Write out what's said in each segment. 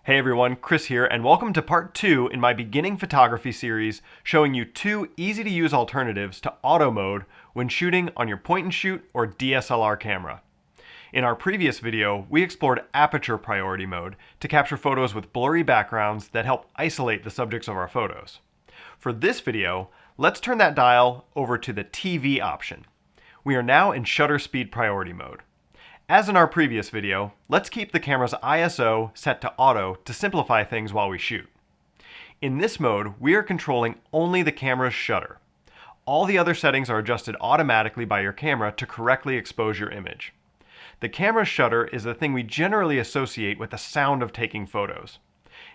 Hey everyone, Chris here, and welcome to part 2 in my beginning photography series showing you 2 easy to use alternatives to auto mode when shooting on your point and shoot or DSLR camera. In our previous video, we explored Aperture Priority Mode to capture photos with blurry backgrounds that help isolate the subjects of our photos. For this video, let's turn that dial over to the TV option. We are now in shutter speed priority mode. As in our previous video, let's keep the camera's ISO set to auto to simplify things while we shoot. In this mode, we are controlling only the camera's shutter. All the other settings are adjusted automatically by your camera to correctly expose your image. The camera's shutter is the thing we generally associate with the sound of taking photos.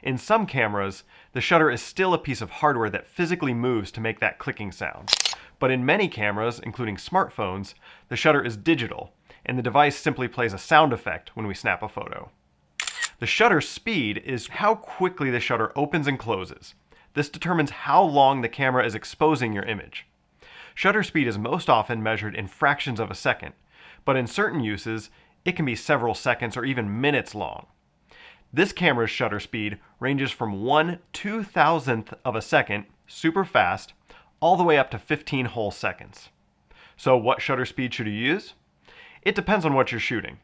In some cameras, the shutter is still a piece of hardware that physically moves to make that clicking sound. But in many cameras, including smartphones, the shutter is digital, and the device simply plays a sound effect when we snap a photo. The shutter speed is how quickly the shutter opens and closes. This determines how long the camera is exposing your image. Shutter speed is most often measured in fractions of a second, but in certain uses, it can be several seconds or even minutes long. This camera's shutter speed ranges from 1/2000th of a second, super fast, all the way up to 15 whole seconds. So what shutter speed should you use? It depends on what you're shooting.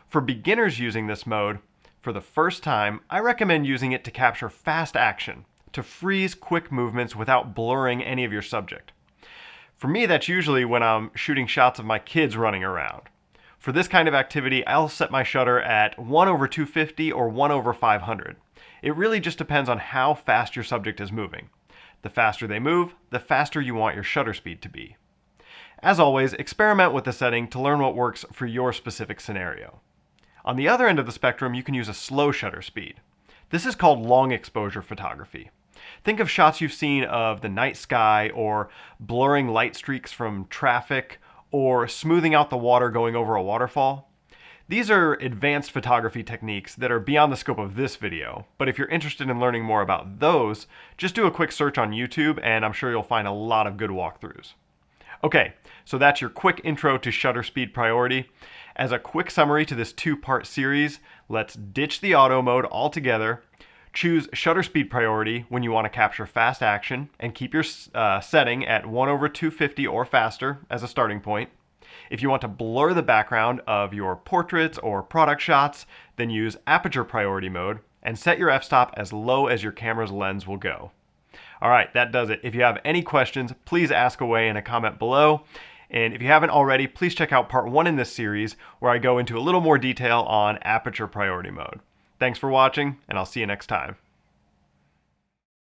For beginners using this mode, for the first time, I recommend using it to capture fast action, to freeze quick movements without blurring any of your subject. For me, that's usually when I'm shooting shots of my kids running around. For this kind of activity, I'll set my shutter at 1/250 or 1/500. It really just depends on how fast your subject is moving. The faster they move, the faster you want your shutter speed to be. As always, experiment with the setting to learn what works for your specific scenario. On the other end of the spectrum, you can use a slow shutter speed. This is called long exposure photography. Think of shots you've seen of the night sky, or blurring light streaks from traffic, or smoothing out the water going over a waterfall. These are advanced photography techniques that are beyond the scope of this video, but if you're interested in learning more about those, just do a quick search on YouTube and I'm sure you'll find a lot of good walkthroughs. Okay, so that's your quick intro to shutter speed priority. As a quick summary to this 2-part series, let's ditch the auto mode altogether, choose shutter speed priority when you want to capture fast action, and keep your setting at 1/250 or faster as a starting point. If you want to blur the background of your portraits or product shots, then use aperture priority mode and set your f-stop as low as your camera's lens will go. All right, that does it. If you have any questions, please ask away in a comment below. And if you haven't already, please check out part 1 in this series where I go into a little more detail on aperture priority mode. Thanks for watching, and I'll see you next time.